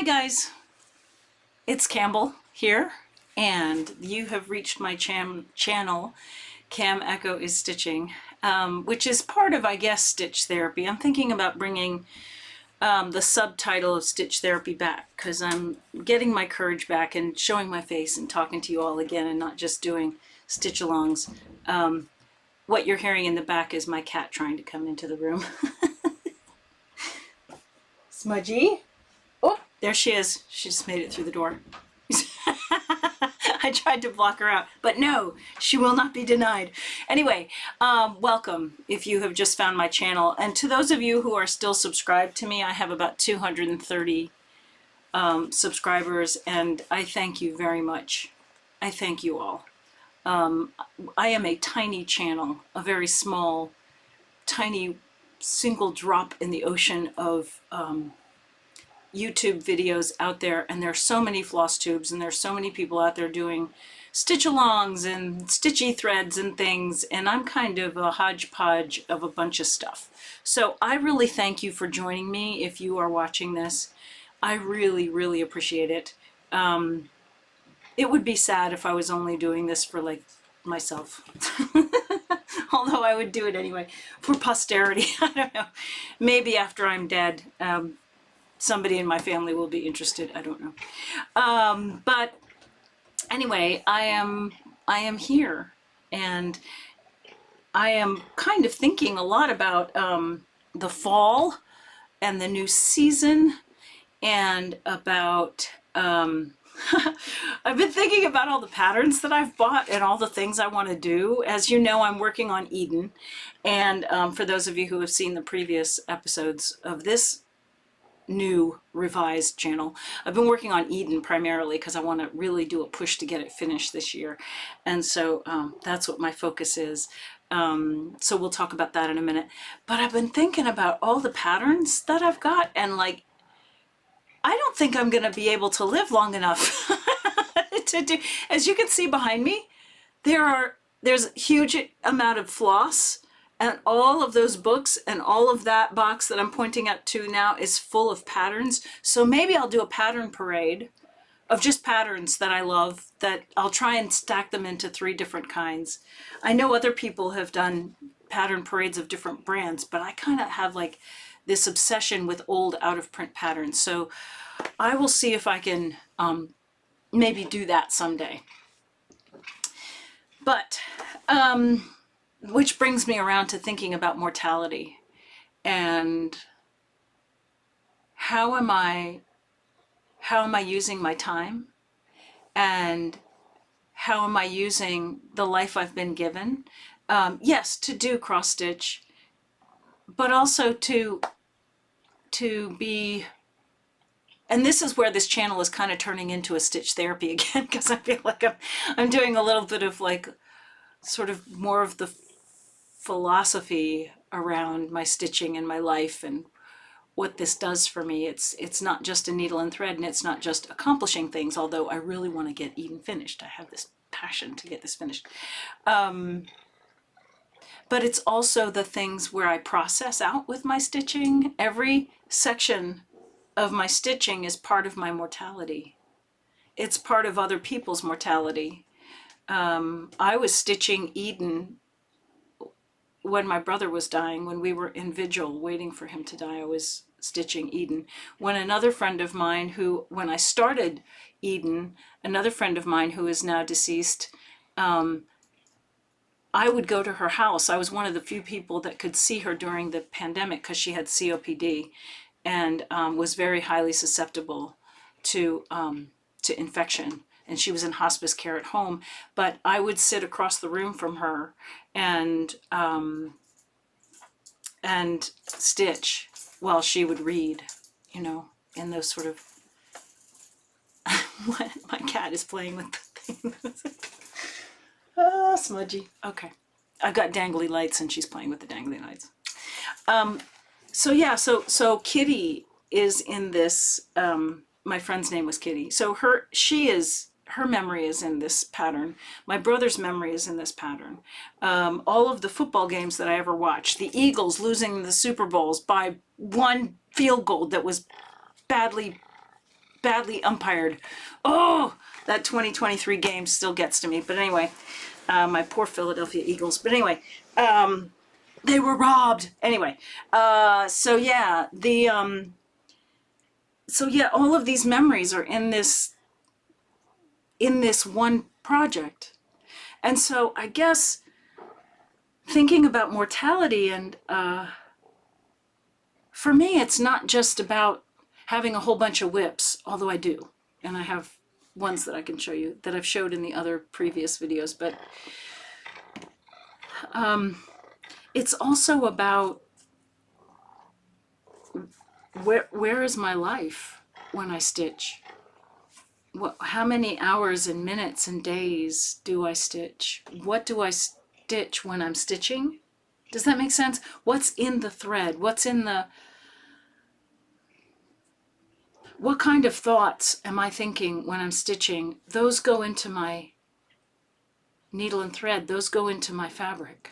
guys, it's Campbell here, and you have reached my channel, Cam Echo is Stitching, which is part of, I guess, Stitch Therapy. I'm thinking about bringing the subtitle of Stitch Therapy back, because I'm getting my courage back and showing my face and talking to you all again and not just doing stitch-alongs. What you're hearing in the back is my cat trying to come into the room. Smudgy. Oh, there she is. She just made it through the door. I tried to block her out, but no, she will not be denied. Anyway, welcome if you have just found my channel. And to those of you who are still subscribed to me, I have about 230 subscribers, and I thank you very much. I thank you all. I am a tiny channel, a very small, tiny single drop in the ocean of YouTube videos out there, and there's so many Flosstubes, and there's so many people out there doing stitch-alongs and stitchy threads and things, and I'm kind of a hodgepodge of a bunch of stuff. So I really thank you for joining me if you are watching this. I really, really appreciate it. It would be sad if I was only doing this for, like, myself. Although I would do it anyway for posterity. I don't know. Maybe after I'm dead, somebody in my family will be interested. I don't know. But anyway, I am here, and I am kind of thinking a lot about the fall and the new season, and about I've been thinking about all the patterns that I've bought and all the things I want to do. As you know, I'm working on Eden, and for those of you who have seen the previous episodes of this new revised channel, I've been working on Eden primarily because I want to really do a push to get it finished this year, and so that's what my focus is. So we'll talk about that in a minute. But I've been thinking about all the patterns that I've got, and like, I don't think I'm going to be able to live long enough to do. As you can see behind me, there's a huge amount of floss, and all of those books and all of that box that I'm pointing at to now is full of patterns. So maybe I'll do a pattern parade of just patterns that I love, that I'll try and stack them into 3 different kinds. I know other people have done pattern parades of different brands, but I kind of have like this obsession with old out-of-print patterns. So I will see if I can maybe do that someday. But which brings me around to thinking about mortality, and how am I using my time, and how am I using the life I've been given? Yes, to do cross stitch, but also to be, and this is where this channel is kind of turning into a stitch therapy again, because I feel like I'm doing a little bit of like sort of more of the philosophy around my stitching and my life and what this does for me. It's not just a needle and thread, and it's not just accomplishing things, although I really want to get Eden finished. I have this passion to get this finished. But it's also the things where I process out with my stitching. Every section of my stitching is part of my mortality. It's part of other people's mortality. I was stitching Eden when my brother was dying, when we were in vigil waiting for him to die. I was stitching Eden. When another friend of mine when I started Eden, another friend of mine who is now deceased, I would go to her house. I was one of the few people that could see her during the pandemic because she had COPD and was very highly susceptible to infection. And she was in hospice care at home. But I would sit across the room from her and stitch while she would read, you know, in those sort of... My cat is playing with the thing. Ah, smudgy. Okay. I've got dangly lights, and she's playing with the dangly lights. So yeah, so Kitty is in this, my friend's name was Kitty. So her memory is in this pattern. My brother's memory is in this pattern. All of the football games that I ever watched, the Eagles losing the Super Bowls by 1 field goal that was badly badly umpired. Oh, that 2023 game still gets to me. But anyway, my poor Philadelphia Eagles. But anyway, they were robbed. Anyway, so yeah, all of these memories are in this one project. And so I guess thinking about mortality, and for me, it's not just about having a whole bunch of whips, although I do. And I have ones that I can show you that I've showed in the other previous videos. But it's also about where is my life when I stitch? How many hours and minutes and days do I stitch? What do I stitch when I'm stitching? Does that make sense? What's in the thread? What kind of thoughts am I thinking when I'm stitching? Those go into my needle and thread. Those go into my fabric.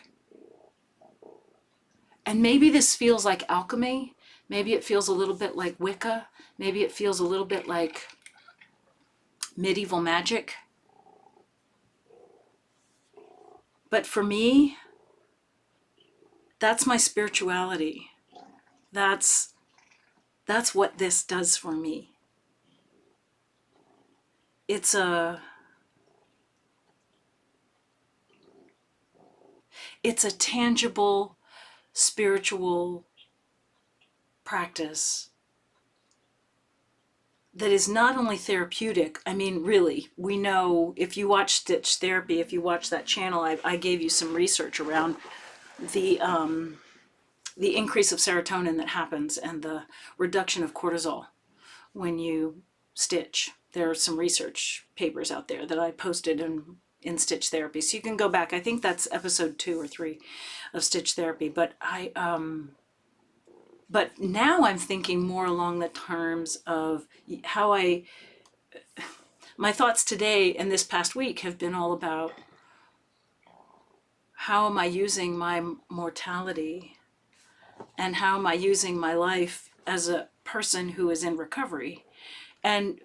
And maybe this feels like alchemy. Maybe it feels a little bit like Wicca. Maybe it feels a little bit like medieval magic. But for me, that's my spirituality. That's what this does for me. It's a tangible spiritual practice that is not only therapeutic. I mean, really, we know, if you watch Stitch Therapy, if you watch that channel, I gave you some research around the increase of serotonin that happens and the reduction of cortisol when you stitch. There are some research papers out there that I posted in Stitch Therapy, so you can go back. I think that's episode 2 or 3 of Stitch Therapy. But but now I'm thinking more along the terms of how my thoughts today and this past week have been all about how am I using my mortality, and how am I using my life as a person who is in recovery. And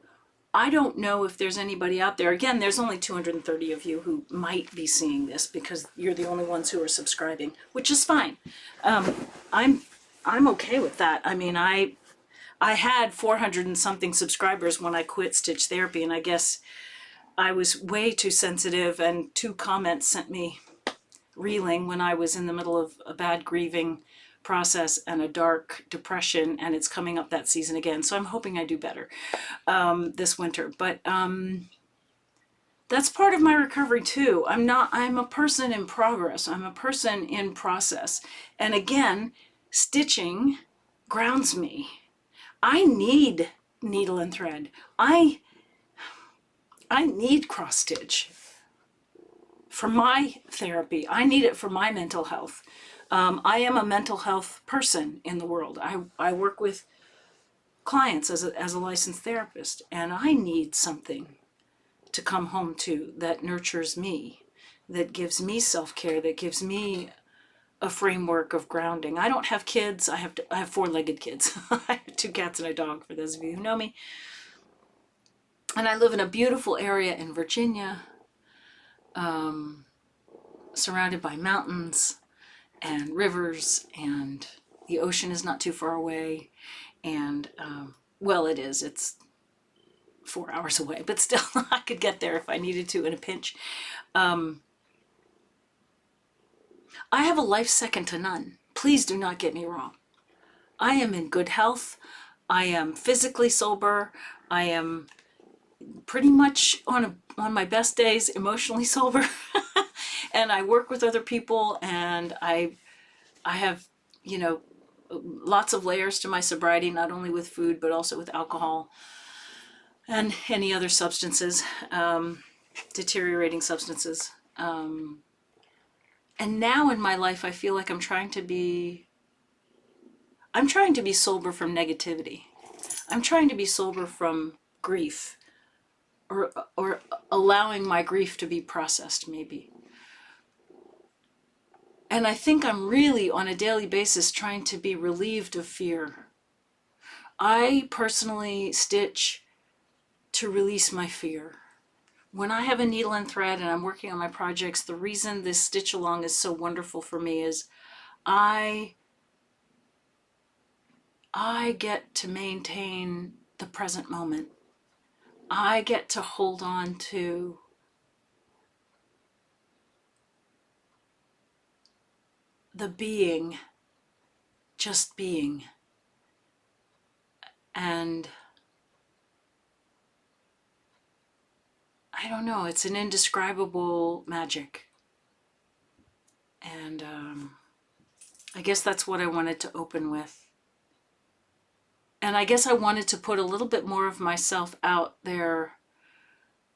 I don't know if there's anybody out there. Again, there's only 230 of you who might be seeing this because you're the only ones who are subscribing, which is fine. I'm okay with that. I mean, I had 400 and something subscribers when I quit Stitch Therapy, and I guess I was way too sensitive, and 2 comments sent me reeling when I was in the middle of a bad grieving process and a dark depression, and it's coming up that season again. So I'm hoping I do better this winter. But that's part of my recovery too. I'm a person in progress. I'm a person in process. And again, stitching grounds me. I need needle and thread. I need cross stitch for my therapy. I need it for my mental health. I am a mental health person in the world. I work with clients as a licensed therapist, and I need something to come home to that nurtures me, that gives me self-care, that gives me a framework of grounding. I don't have kids. I have 4-legged kids. I have 2 cats and a dog, for those of you who know me. And I live in a beautiful area in Virginia, surrounded by mountains and rivers, and the ocean is not too far away. And well, it is. It's 4 hours away, but still, I could get there if I needed to in a pinch. I have a life second to none. Please do not get me wrong. I am in good health. I am physically sober. I am pretty much on my best days emotionally sober. And I work with other people, and I have, you know, lots of layers to my sobriety, not only with food, but also with alcohol and any other substances, deteriorating substances. And now in my life, I feel like I'm trying to be sober from negativity. I'm trying to be sober from grief, or allowing my grief to be processed, maybe. And I think I'm really, on a daily basis, trying to be relieved of fear. I personally stitch to release my fear. When I have a needle and thread and I'm working on my projects, the reason this stitch along is so wonderful for me is I get to maintain the present moment. I get to hold on to the being, just being. And I don't know, it's an indescribable magic. And I guess that's what I wanted to open with. And I guess I wanted to put a little bit more of myself out there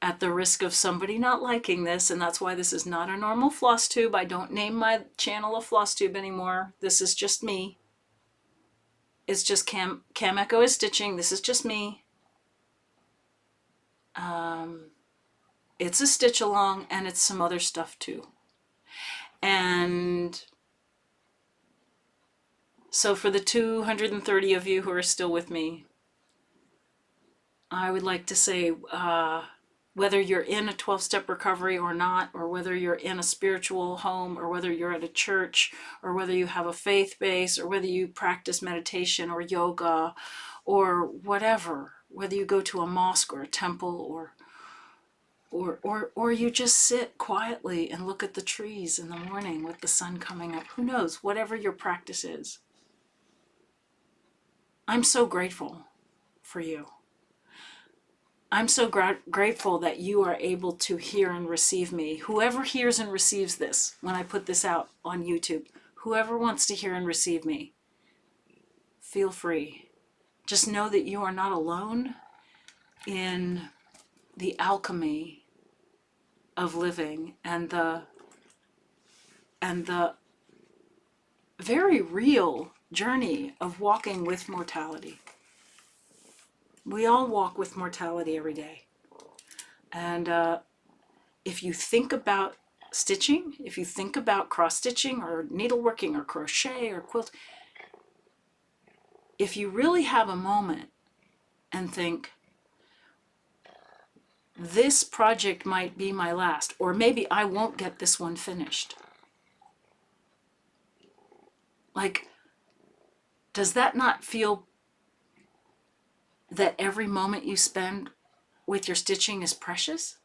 at the risk of somebody not liking this, and that's why this is not a normal Flosstube. I don't name my channel a Flosstube anymore. This is just me. It's just Cam Echo is stitching. This is just me. It's a stitch along, and it's some other stuff too. And so for the 230 of you who are still with me, I would like to say, whether you're in a 12-step recovery or not, or whether you're in a spiritual home, or whether you're at a church, or whether you have a faith base, or whether you practice meditation or yoga, or whatever, whether you go to a mosque or a temple, or you just sit quietly and look at the trees in the morning with the sun coming up. Who knows? Whatever your practice is. I'm so grateful for you. I'm so grateful that you are able to hear and receive me. Whoever hears and receives this, when I put this out on YouTube, whoever wants to hear and receive me, feel free. Just know that you are not alone in the alchemy of living and the very real journey of walking with mortality. We all walk with mortality every day. And if you think about stitching, if you think about cross-stitching or needleworking or crochet or quilt, if you really have a moment and think, this project might be my last, or maybe I won't get this one finished. Like, does that not feel that every moment you spend with your stitching is precious?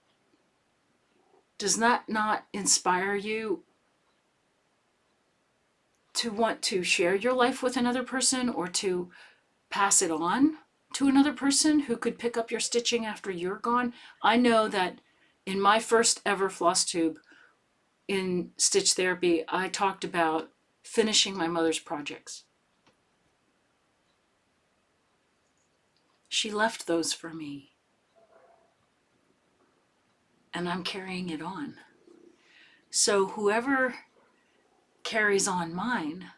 Does that not inspire you to want to share your life with another person, or to pass it on to another person who could pick up your stitching after you're gone? I know that in my first ever Flosstube in stitch therapy, I talked about finishing my mother's projects. She left those for me, and I'm carrying it on. So whoever carries on mine,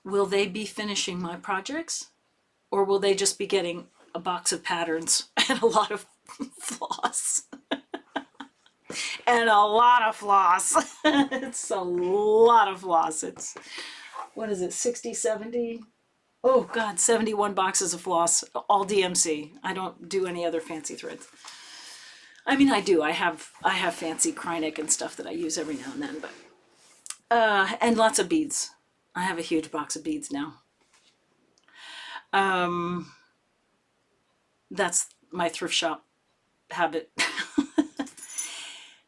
will they be finishing my projects, or will they just be getting a box of patterns and a lot of floss? And a lot of floss. It's a lot of floss. It's, what is it, 60, 70? Oh God, 71 boxes of floss, all DMC. I don't do any other fancy threads. I mean, I do. I have fancy Kreinik and stuff that I use every now and then, but and lots of beads. I have a huge box of beads now. That's my thrift shop habit.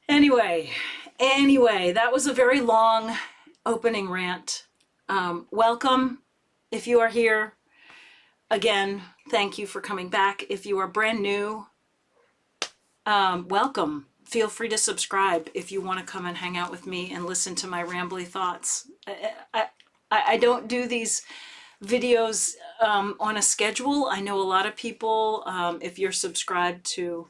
Anyway, that was a very long opening rant. Welcome. If you are here, again, thank you for coming back. If you are brand new, welcome. Feel free to subscribe if you want to come and hang out with me and listen to my rambly thoughts. I don't do these videos on a schedule. I know a lot of people, if you're subscribed to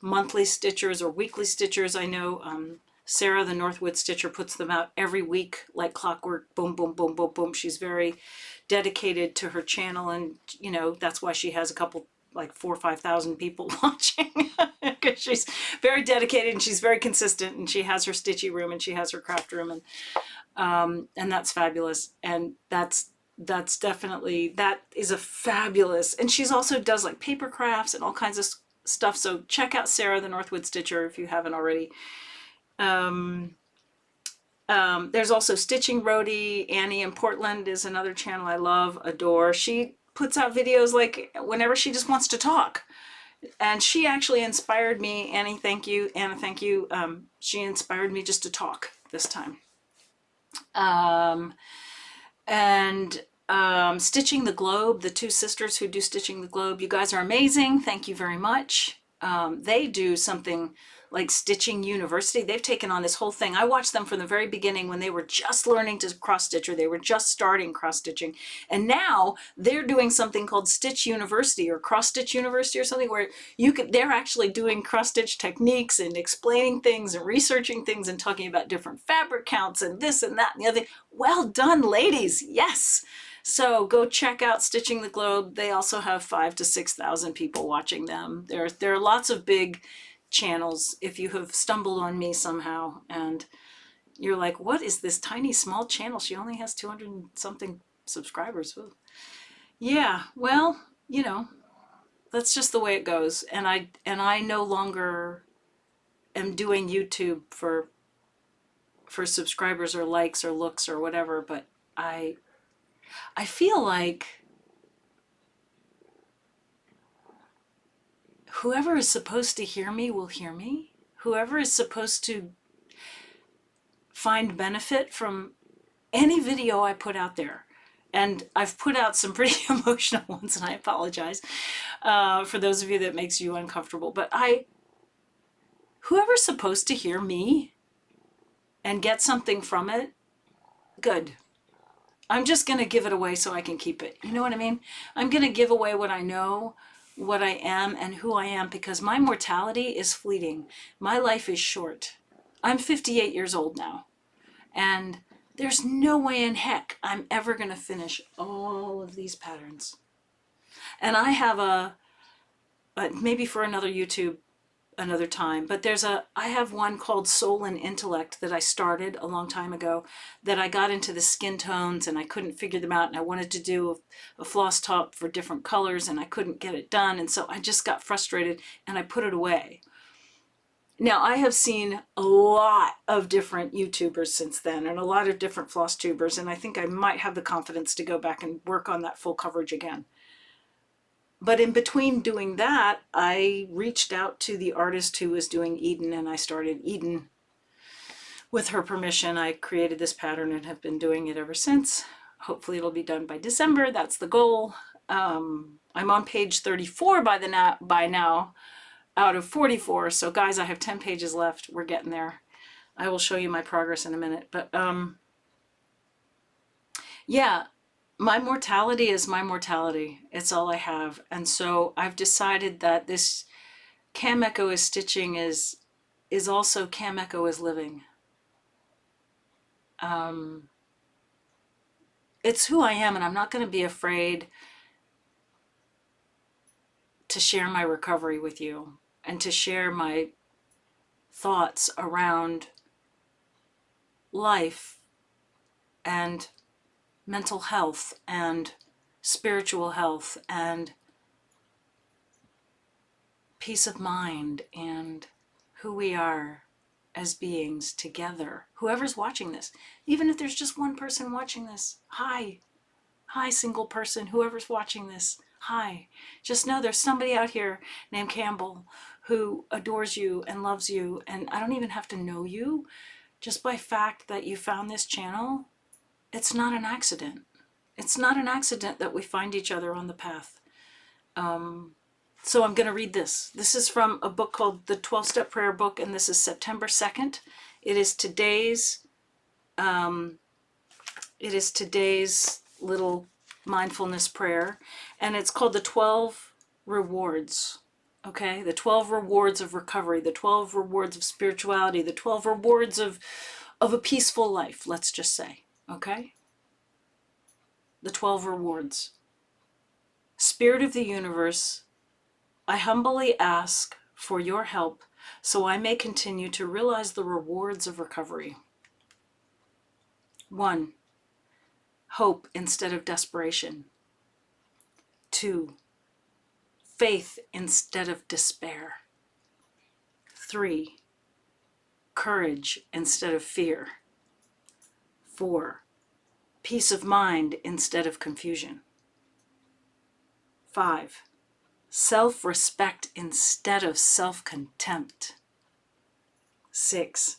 monthly stitchers or weekly stitchers, I know Sarah, the Northwoods Stitcher, puts them out every week like clockwork. Boom, boom, boom, boom, boom. She's very dedicated to her channel, and you know that's why she has a couple, like 4,000 or 5,000 people watching, because she's very dedicated and she's very consistent, and she has her stitchy room and she has her craft room, and that's fabulous. And that's that's definitely, that is a fabulous, and she's also does like paper crafts and all kinds of stuff. So check out Sarah, the Northwoods Stitcher, if you haven't already. There's also Stitching Roadie. Annie in Portland is another channel I love, adore. She puts out videos like whenever she just wants to talk. And she actually inspired me. Annie, thank you. Anna, thank you. She inspired me just to talk this time. Stitching the Globe, the two sisters who do Stitching the Globe, you guys are amazing. Thank you very much. They do something like Stitching University. They've taken on this whole thing. I watched them from the very beginning when they were just learning to cross stitch, or they were just starting cross stitching. And now they're doing something called Stitch University or Cross Stitch University or something, where they're actually doing cross stitch techniques and explaining things and researching things and talking about different fabric counts and this and that and the other thing. Well done, ladies. Yes. So go check out Stitching the Globe. They also have 5,000 to 6,000 people watching them. There are lots of big channels. If you have stumbled on me somehow and you're like, what is this tiny small channel? She only has 200 and something subscribers. Ooh. Yeah, well, you know, that's just the way it goes. And I no longer am doing YouTube for subscribers or likes or looks or whatever, but I feel like whoever is supposed to hear me will hear me. Whoever is supposed to find benefit from any video I put out there. And I've put out some pretty emotional ones, and I apologize for those of you that makes you uncomfortable. But whoever's supposed to hear me and get something from it, good. I'm just going to give it away so I can keep it. You know what I mean? I'm going to give away what I know, what I am, and who I am, because my mortality is fleeting. My life is short. I'm 58 years old now, and there's no way in heck I'm ever going to finish all of these patterns. And I have maybe for another YouTube another time, but I have one called Soul and Intellect that I started a long time ago, that I got into the skin tones and I couldn't figure them out, and I wanted to do a floss top for different colors and I couldn't get it done, and so I just got frustrated and I put it away. Now, I have seen a lot of different YouTubers since then and a lot of different floss tubers, and I think I might have the confidence to go back and work on that full coverage again. But in between doing that, I reached out to the artist who was doing Eden, and I started Eden. With her permission, I created this pattern and have been doing it ever since. Hopefully it'll be done by December. That's the goal. I'm on page 34 by now out of 44. So guys, I have 10 pages left. We're getting there. I will show you my progress in a minute. But yeah. My mortality is my mortality. It's all I have. And so I've decided that this Cam Echo is Stitching is also Cam Echo is living. It's who I am, and I'm not going to be afraid to share my recovery with you and to share my thoughts around life and mental health and spiritual health and peace of mind and who we are as beings together. Whoever's watching this, even if there's just one person watching this, hi single person, whoever's watching this, hi. Just know there's somebody out here named Campbell who adores you and loves you, and I don't even have to know you. Just by fact that you found this channel, it's not an accident. It's not an accident that we find each other on the path. So I'm going to read this. This is from a book called The 12-Step Prayer Book, and this is September 2nd. It is today's little mindfulness prayer, and it's called the 12 Rewards. Okay, the 12 rewards of recovery, the 12 rewards of spirituality, the 12 rewards of a peaceful life, let's just say. Okay? The 12 rewards. Spirit of the universe, I humbly ask for your help so I may continue to realize the rewards of recovery. 1. hope instead of desperation. 2, faith instead of despair. 3, courage instead of fear. 4, peace of mind instead of confusion. 5, self-respect instead of self-contempt. 6,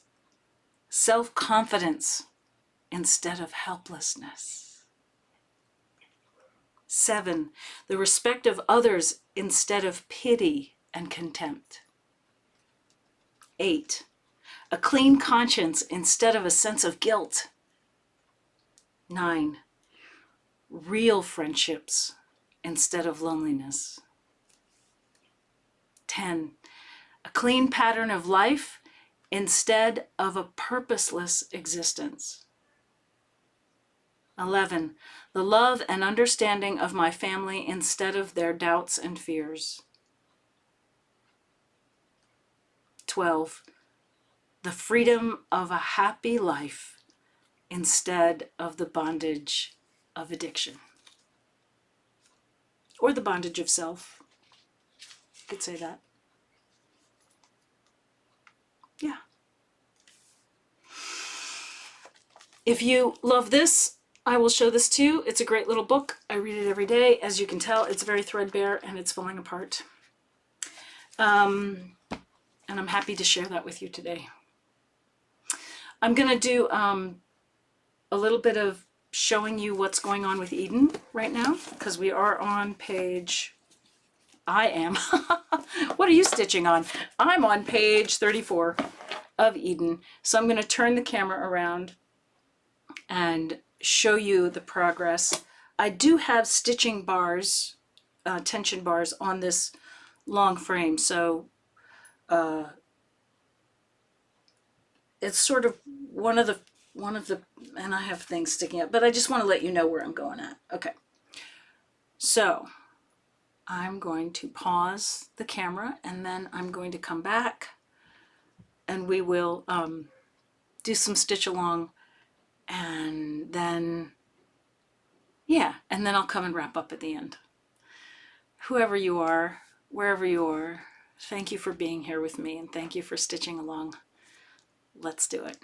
self-confidence instead of helplessness. 7, the respect of others instead of pity and contempt. 8, a clean conscience instead of a sense of guilt. 9, real friendships instead of loneliness. 10, a clean pattern of life instead of a purposeless existence. 11, the love and understanding of my family instead of their doubts and fears. 12, the freedom of a happy life instead of the bondage of addiction. Or the bondage of self. You could say that. Yeah. If you love this, I will show this to you. It's a great little book. I read it every day. As you can tell, it's very threadbare and it's falling apart. And I'm happy to share that with you today. I'm going to do a little bit of showing you what's going on with Eden right now, because we are on page, I am, what are you stitching on? I'm on page 34 of Eden. So I'm going to turn the camera around and show you the progress. I do have stitching bars, tension bars on this long frame, so it's sort of one of the, and I have things sticking up, but I just want to let you know where I'm going at. Okay, so I'm going to pause the camera and then I'm going to come back and we will do some stitch along, and then, yeah, and then I'll come and wrap up at the end. Whoever you are, wherever you are, thank you for being here with me and thank you for stitching along. Let's do it.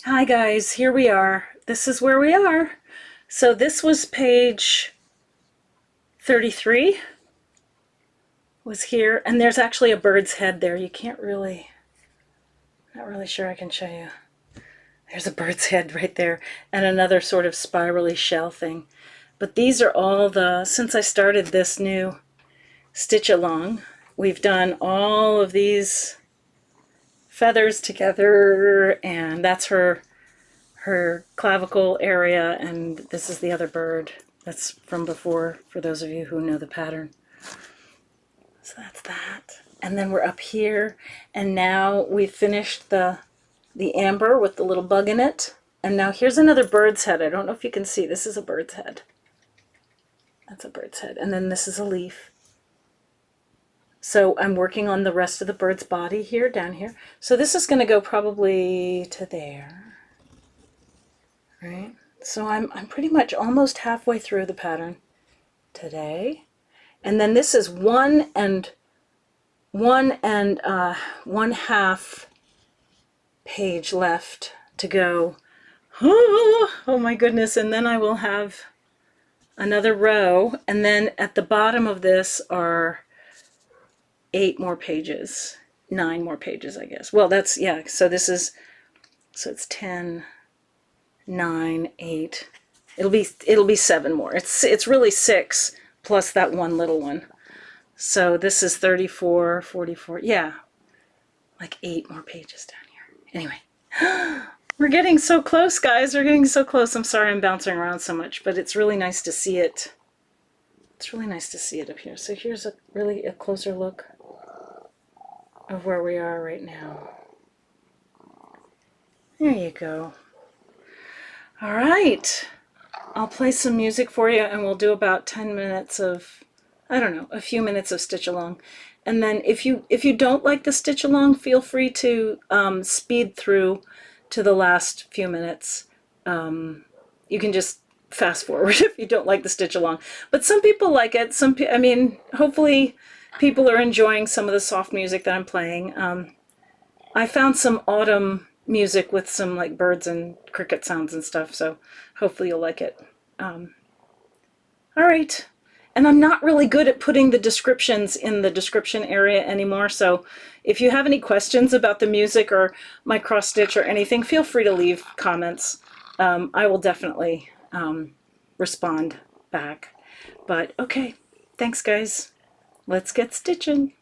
Hi guys, here we are. This is where we are. So this was page 33, was here, and there's actually a bird's head there. You can't really, not really sure I can show you. There's a bird's head right there, and another sort of spirally shell thing. But these are all the, since I started this new stitch along, we've done all of these feathers together, and that's her clavicle area, and this is the other bird. That's from before, for those of you who know the pattern. So that's that. And then we're up here, and now we've finished the amber with the little bug in it. And now here's another bird's head. I don't know if you can see. This is a bird's head. That's a bird's head. And then this is a leaf. So I'm working on the rest of the bird's body here, down here. So this is going to go probably to there. Right? So I'm pretty much almost halfway through the pattern today. And then this is one and 1/2 page left to go. Oh my goodness. And then I will have another row, and then at the bottom of this are 8 more pages, 9 more pages, I guess. Well, that's, yeah, so this is, so it's 10, 9, 8. It'll be 7 more. It's really 6 plus that one little one. So this is 34, 44. Yeah, like 8 more pages down here. Anyway, we're getting so close, guys. We're getting so close. I'm sorry I'm bouncing around so much, but it's really nice to see it. It's really nice to see it up here. So here's really a closer look of where we are right now. There you go. All right. I'll play some music for you, and we'll do about 10 minutes of, I don't know, a few minutes of stitch along. And then if you don't like the stitch along, feel free to speed through to the last few minutes. You can just fast forward if you don't like the stitch along. But some people like it. I mean, hopefully people are enjoying some of the soft music that I'm playing. I found some autumn music with some like birds and cricket sounds and stuff, so hopefully you'll like it. All right. And I'm not really good at putting the descriptions in the description area anymore, so if you have any questions about the music or my cross stitch or anything, feel free to leave comments. I will definitely respond back. But okay, thanks guys. Let's get stitching.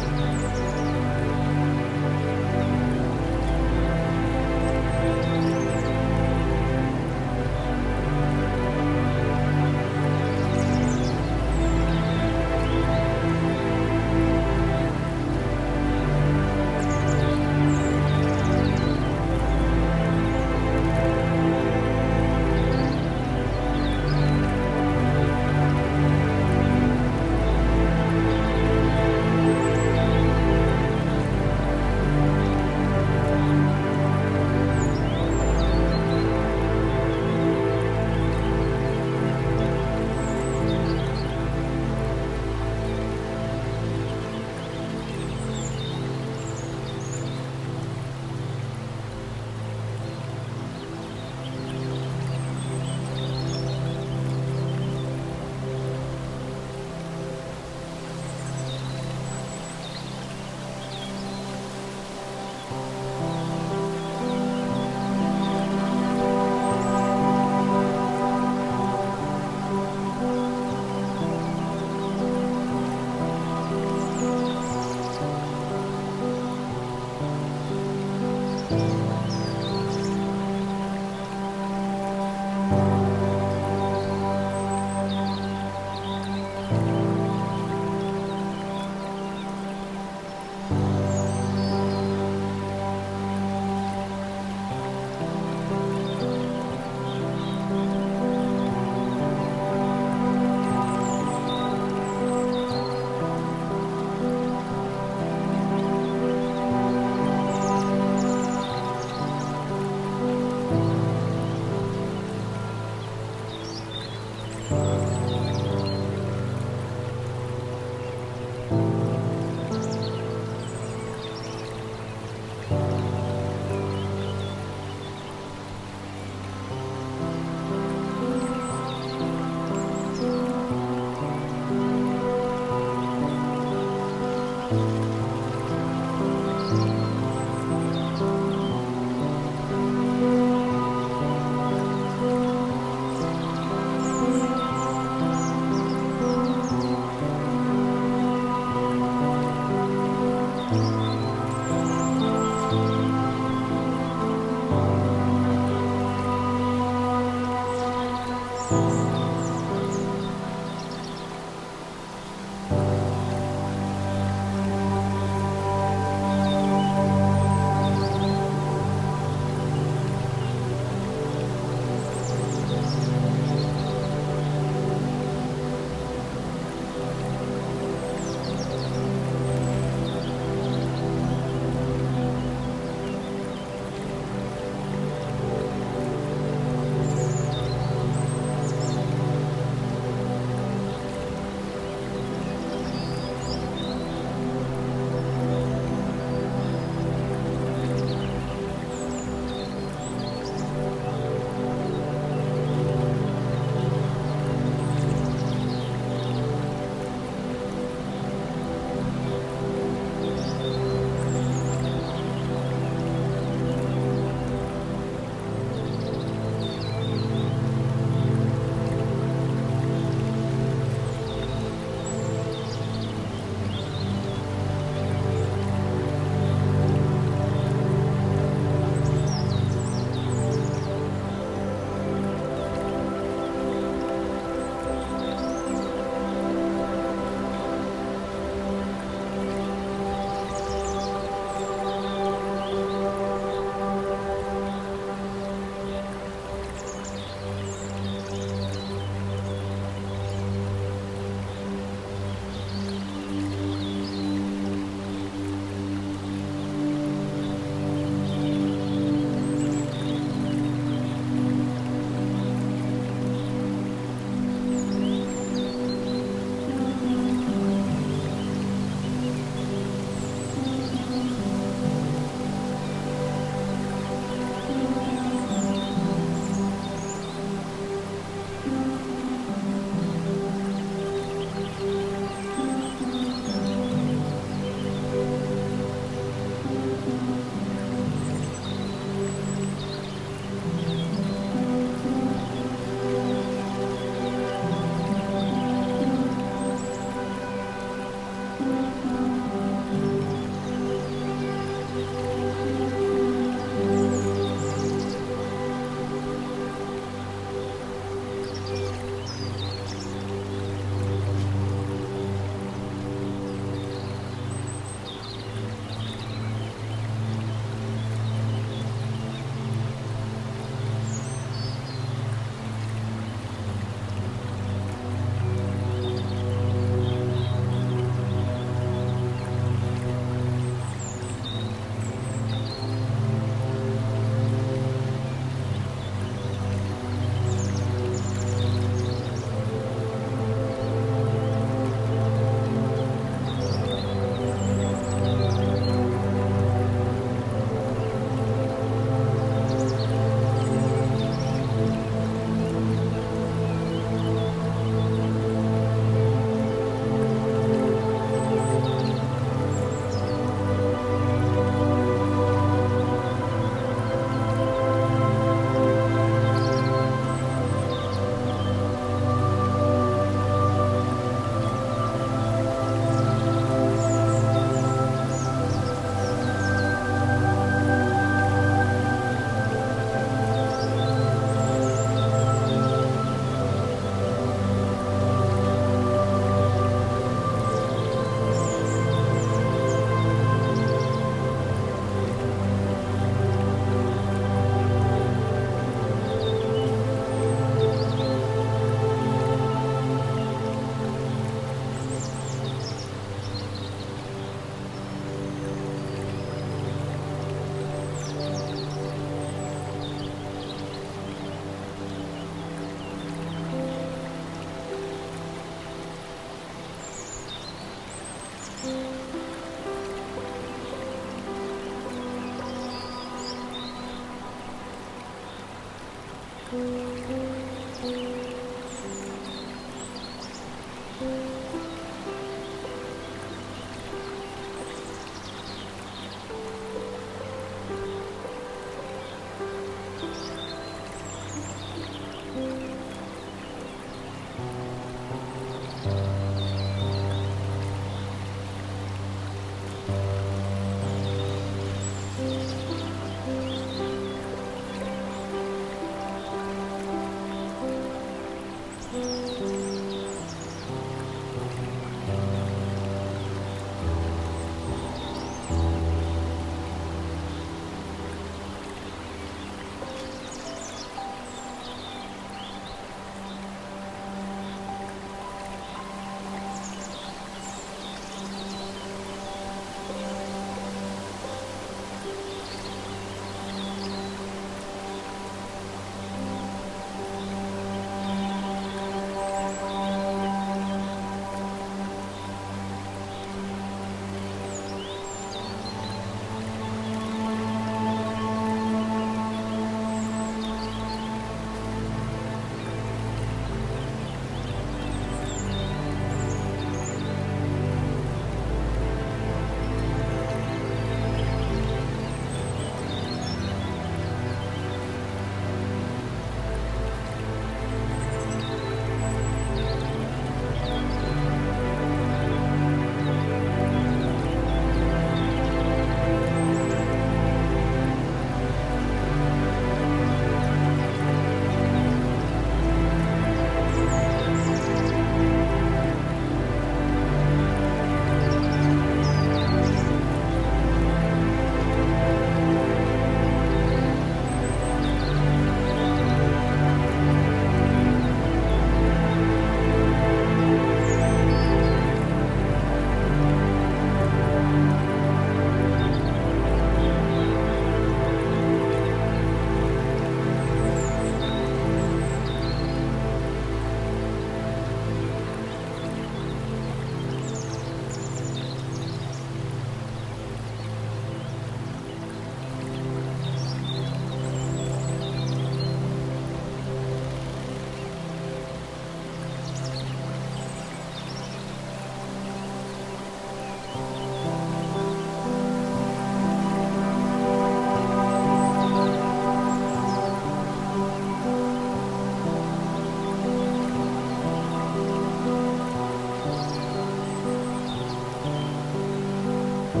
Hi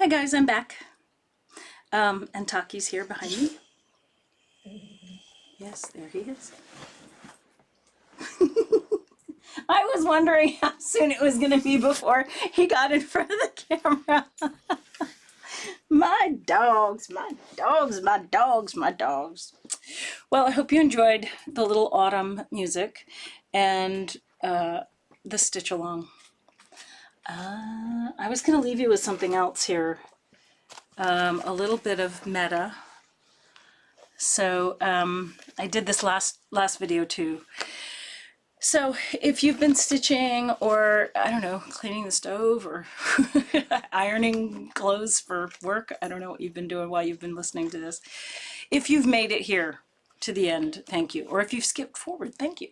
guys, I'm back. And Taki's here behind me. Yes, there he is. I was wondering how soon it was going to be before he got in front of the camera. My dogs, my dogs, my dogs, my dogs. Well, I hope you enjoyed the little autumn music and the stitch along. I was going to leave you with something else here. A little bit of Metta. So I did this last video too. So if you've been stitching or, I don't know, cleaning the stove or ironing clothes for work, I don't know what you've been doing while you've been listening to this. If you've made it here to the end, thank you. Or if you've skipped forward, thank you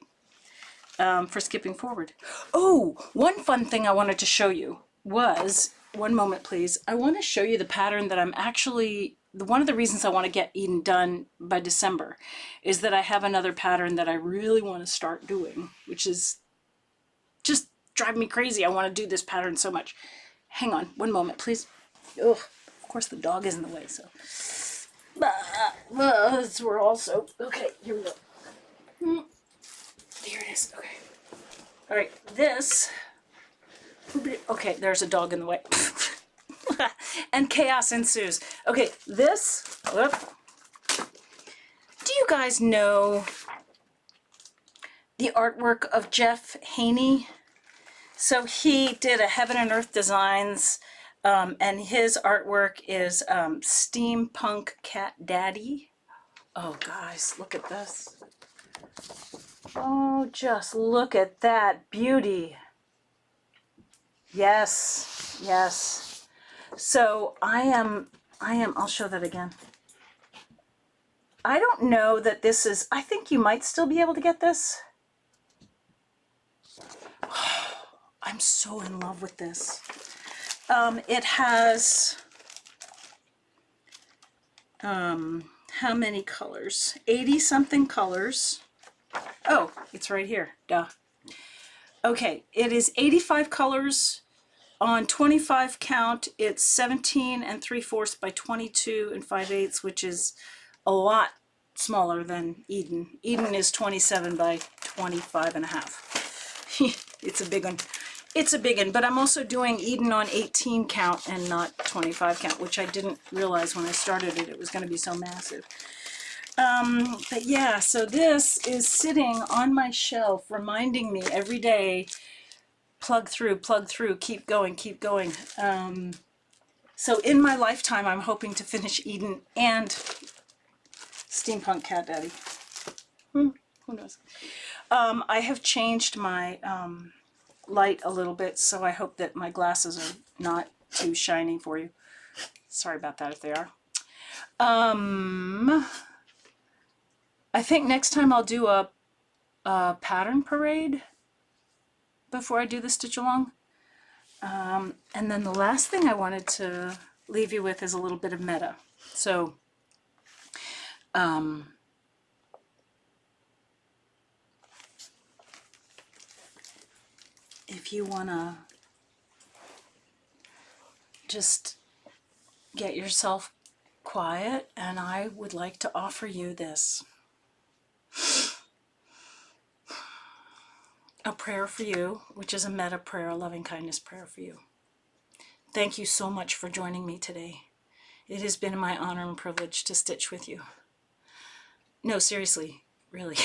for skipping forward. Oh, one fun thing I wanted to show you was, one moment please, I want to show you the pattern that I'm actually, one of the reasons I want to get Eden done by December is that I have another pattern that I really want to start doing, which is just drive me crazy. I want to do this pattern so much. Hang on, one moment please. Ugh, of course the dog is in the way, so. We're also, okay, here we go. There it is, okay. All right, this, okay, there's a dog in the way. And chaos ensues. Okay, this, whoop. Do you guys know the artwork of Jeff Haney? So he did a Heaven and Earth Designs, and his artwork is Steampunk Cat Daddy. Oh, guys, look at this. Oh, just look at that beauty. Yes, yes. So I'll show that again. I don't know that this is, I think you might still be able to get this. I'm so in love with this. It has, how many colors? 80 something colors. Oh, it's right here, duh. Okay, it is 85 colors on 25 count. It's 17 3/4 by 22 5/8, which is a lot smaller than Eden. Eden is 27 by 25.5. It's a big one. It's a big one, but I'm also doing Eden on 18 count and not 25 count, which I didn't realize when I started it was going to be so massive. But yeah, so this is sitting on my shelf, reminding me every day, plug through, keep going, keep going. So in my lifetime, I'm hoping to finish Eden and Steampunk Cat Daddy. Who knows? I have changed my light a little bit, so I hope that my glasses are not too shiny for you. Sorry about that if they are. I think next time I'll do a pattern parade before I do the stitch along. And then the last thing I wanted to leave you with is a little bit of Metta. So if you want to just get yourself quiet, and I would like to offer you this. A prayer for you, which is a Metta prayer, a loving kindness prayer for you. Thank you so much for joining me today. It has been my honor and privilege to stitch with you. No, seriously, really.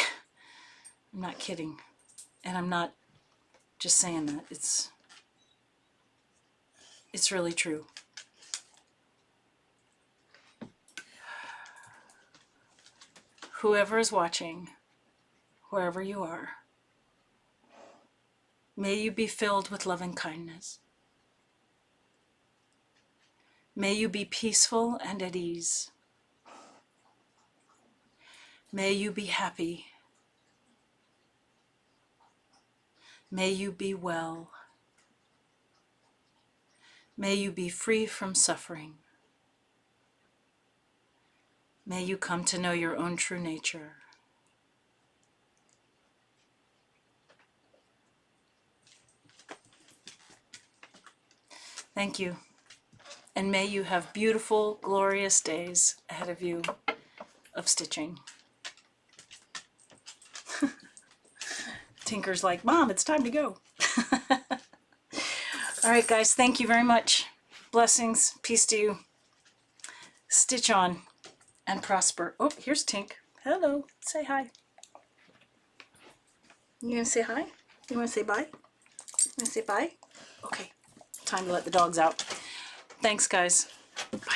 I'm not kidding. And I'm not just saying that. It's really true. Whoever is watching, wherever you are, may you be filled with loving kindness. May you be peaceful and at ease. May you be happy. May you be well. May you be free from suffering. May you come to know your own true nature. Thank you. And may you have beautiful, glorious days ahead of you of stitching. Tinker's like, Mom, it's time to go. All right, guys, thank you very much. Blessings, peace to you. Stitch on and prosper. Oh, here's Tink. Hello, say hi. You gonna say hi? You wanna say bye? You wanna say bye? Okay, time to let the dogs out. Thanks, guys. Bye.